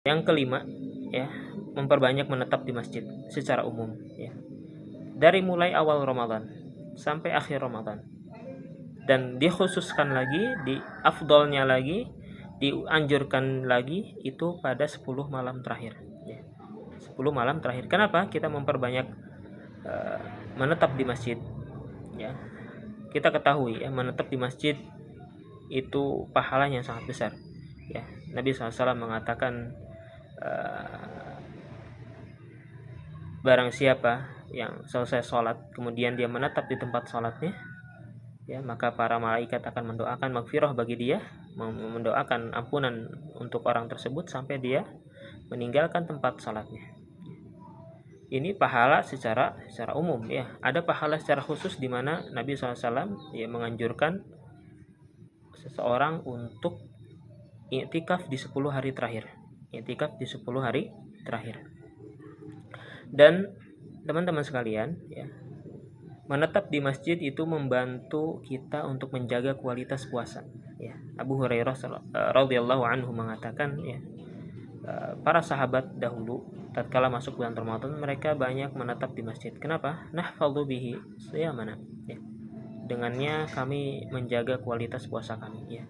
Yang kelima, ya, memperbanyak menetap di masjid secara umum, ya. Dari mulai awal Ramadan sampai akhir Ramadan. Dan dikhususkan lagi, di afdolnya lagi, dianjurkan lagi itu pada 10 malam terakhir, ya. 10 malam terakhir. Kenapa kita memperbanyak menetap di masjid, ya? Kita ketahui, ya, menetap di masjid itu pahalanya sangat besar, ya. Nabi SAW mengatakan, barang siapa yang selesai sholat kemudian dia menetap di tempat sholatnya, ya, maka para malaikat akan mendoakan maghfirah bagi dia, mendoakan ampunan untuk orang tersebut sampai dia meninggalkan tempat sholatnya. Ini pahala secara umum, ya. Ada pahala secara khusus di mana Nabi SAW, ya, menganjurkan seseorang untuk i'tikaf di 10 hari terakhir. I'tikaf di 10 hari terakhir. Dan teman-teman sekalian, ya, menetap di masjid itu membantu kita untuk menjaga kualitas puasa, ya. Abu Hurairah radhiyallahu anhu mengatakan, ya, para sahabat dahulu tatkala masuk bulan Ramadan mereka banyak menetap di masjid. Kenapa? Nahfadzu bihi shiyamana, ya. Dengannya kami menjaga kualitas puasa kami, ya.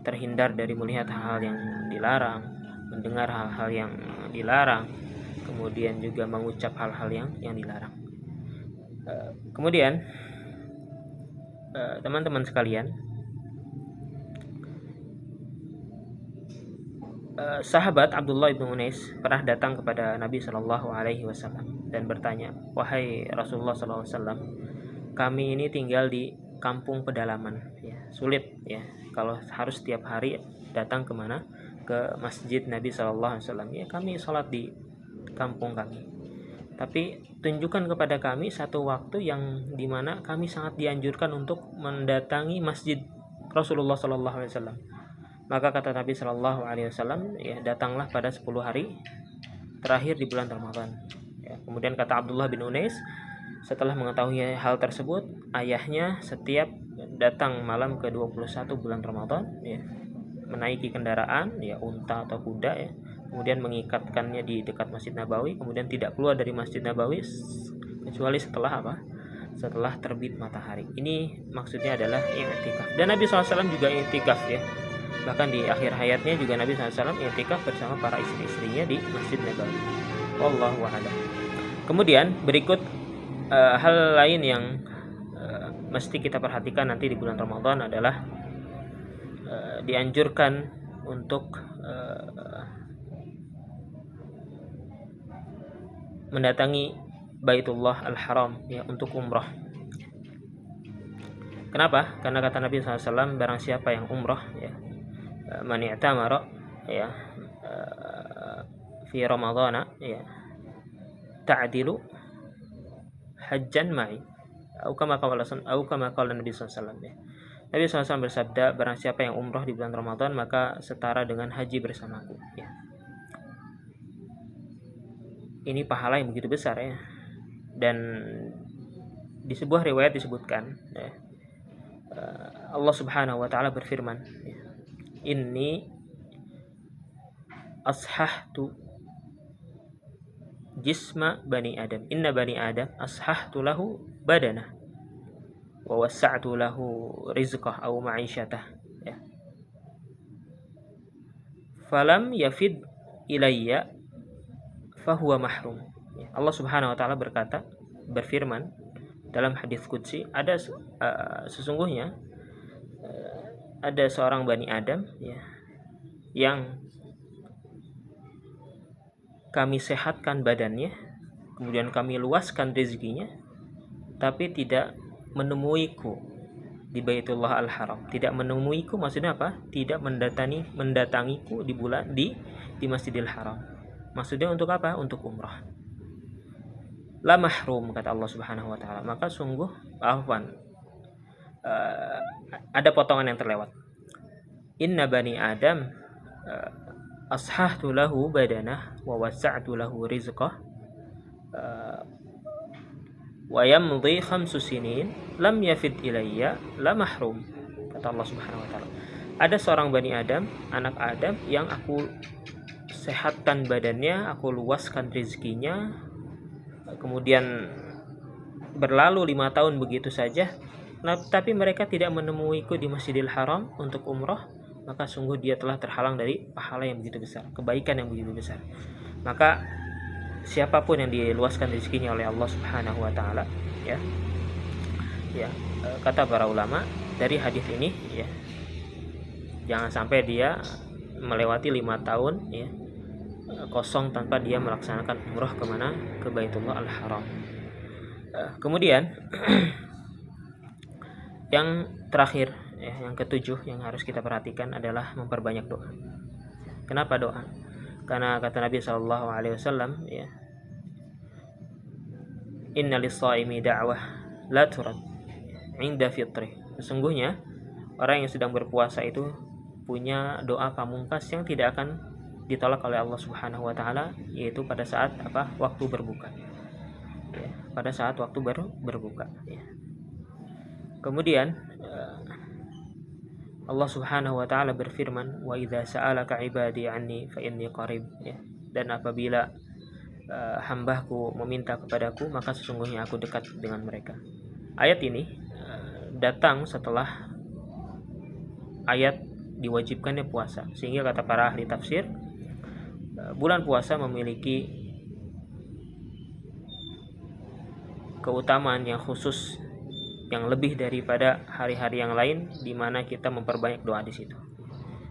Terhindar dari melihat hal-hal yang dilarang, mendengar hal-hal yang dilarang, kemudian juga mengucap hal-hal yang dilarang. Kemudian teman-teman sekalian, sahabat Abdullah bin Unais pernah datang kepada Nabi Shallallahu Alaihi Wasallam dan bertanya, wahai Rasulullah Shallallahu Alaihi Wasallam, kami ini tinggal di kampung pedalaman, ya, sulit, ya, kalau harus setiap hari datang kemana, ke masjid Nabi Shallallahu Alaihi Wasallam, ya, kami sholat di kampung kami, tapi tunjukkan kepada kami satu waktu yang dimana kami sangat dianjurkan untuk mendatangi masjid Rasulullah Shallallahu Alaihi Wasallam. Maka kata Nabi Shallallahu Alaihi Wasallam, ya, datanglah pada 10 hari terakhir di bulan Ramadan, ya. Kemudian kata Abdullah bin Unais, setelah mengetahui hal tersebut, ayahnya setiap datang malam ke-21 bulan Ramadan, ya, menaiki kendaraan, ya, unta atau kuda, ya, kemudian mengikatkannya di dekat Masjid Nabawi, kemudian tidak keluar dari Masjid Nabawi kecuali setelah apa? Setelah terbit matahari. Ini maksudnya adalah i'tikaf. Dan Nabi SAW juga i'tikaf, ya. Bahkan di akhir hayatnya juga Nabi SAW i'tikaf bersama para istri-istrinya di Masjid Nabawi. Wallahu a'lam. Kemudian berikut hal lain yang mesti kita perhatikan nanti di bulan Ramadan adalah dianjurkan untuk mendatangi Baitullah Al-Haram, ya, untuk umrah. Kenapa? Karena kata Nabi SAW, barang siapa yang umrah, ya, man i'tamara, ya, fi Ramadana, ya, ta'dilu hajjan ma'i, atau kama qala Nabi SAW, ya. Nabi SAW bersabda, barang siapa yang umrah di bulan Ramadan maka setara dengan haji bersamaku, ya. Ini pahala yang begitu besar, ya. Dan di sebuah riwayat disebutkan, ya, Allah Subhanahu wa taala berfirman, ya, inni ashahtu jisma bani Adam, inna bani Adam ashahtu lahu badanah wa wassa'tu lahu rizqah aw ma'isyatah, ya. Falam yafid ilayya fahuwa mahrum, ya. Allah Subhanahu wa taala berfirman dalam hadis qudsi, ada sesungguhnya ada seorang Bani Adam, ya, yang kami sehatkan badannya, kemudian kami luaskan rezekinya, tapi tidak menemuiku di Baitullah Al-Haram. Tidak menemuiku maksudnya apa? Tidak mendatangiku di Masjidil Haram. Maksudnya untuk apa? Untuk umrah. La mahrum, kata Allah Subhanahu wa taala. Maka sungguh ada potongan yang terlewat. Inna bani Adam ashahtu lahu badanah wa wassa'tu lahu rizqah wa yamdhi 5 sinin lam yafid ilayya la mahrum, kata Allah Subhanahu wa taala. Ada seorang Bani Adam, anak Adam, yang aku sehatkan badannya, aku luaskan rezekinya, kemudian berlalu 5 tahun begitu saja, tapi mereka tidak menemuiku di Masjidil Haram untuk umroh, maka sungguh dia telah terhalang dari pahala yang begitu besar, kebaikan yang begitu besar. Maka siapapun yang diluaskan rezekinya oleh Allah Subhanahu wa taala, ya kata para ulama dari hadis ini, ya, jangan sampai dia melewati 5 tahun ya kosong tanpa dia melaksanakan umroh kemana, ke Baitullah Al-Haram. Kemudian yang terakhir, ya, yang ketujuh yang harus kita perhatikan adalah memperbanyak doa. Kenapa doa? Karena kata Nabi SAW, ya, inna lis-shaimi da'wah la turad inda fitri. Sesungguhnya orang yang sedang berpuasa itu punya doa pamungkas yang tidak akan ditolak oleh Allah Subhanahu wa taala, yaitu pada saat waktu berbuka. Ya, pada saat waktu berbuka, ya. Kemudian Allah Subhanahu wa taala berfirman, wa idza sa'alaka 'ibadi 'anni fa inni qarib, ya. Dan apabila hambaku meminta kepadaku, maka sesungguhnya aku dekat dengan mereka. Ayat ini datang setelah ayat diwajibkannya puasa, sehingga kata para ahli tafsir, bulan puasa memiliki keutamaan yang khusus, yang lebih daripada hari-hari yang lain, di mana kita memperbanyak doa di situ.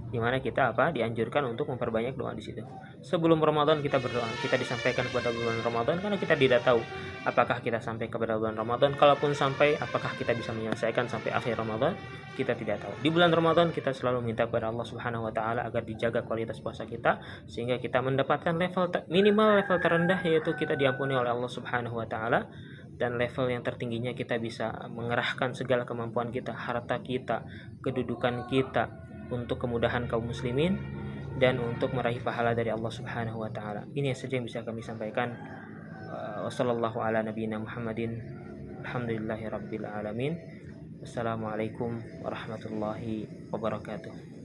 Di mana kita dianjurkan untuk memperbanyak doa di situ. Sebelum Ramadan kita berdoa, kita disampaikan kepada bulan Ramadan, karena kita tidak tahu apakah kita sampai kepada bulan Ramadan. Kalaupun sampai, apakah kita bisa menyelesaikan sampai akhir Ramadan? Kita tidak tahu. Di bulan Ramadan kita selalu minta kepada Allah Subhanahu wa taala agar dijaga kualitas puasa kita, sehingga kita mendapatkan minimal level terendah, yaitu kita diampuni oleh Allah Subhanahu wa taala, dan level yang tertingginya kita bisa mengerahkan segala kemampuan kita, harta kita, kedudukan kita untuk kemudahan kaum muslimin dan untuk meraih pahala dari Allah Subhanahu wa taala. Ini saja yang bisa kami sampaikan. Wassallallahu ala nabiyina Muhammadin. Alhamdulillahirabbil alamin. Wassalamualaikum warahmatullahi wabarakatuh.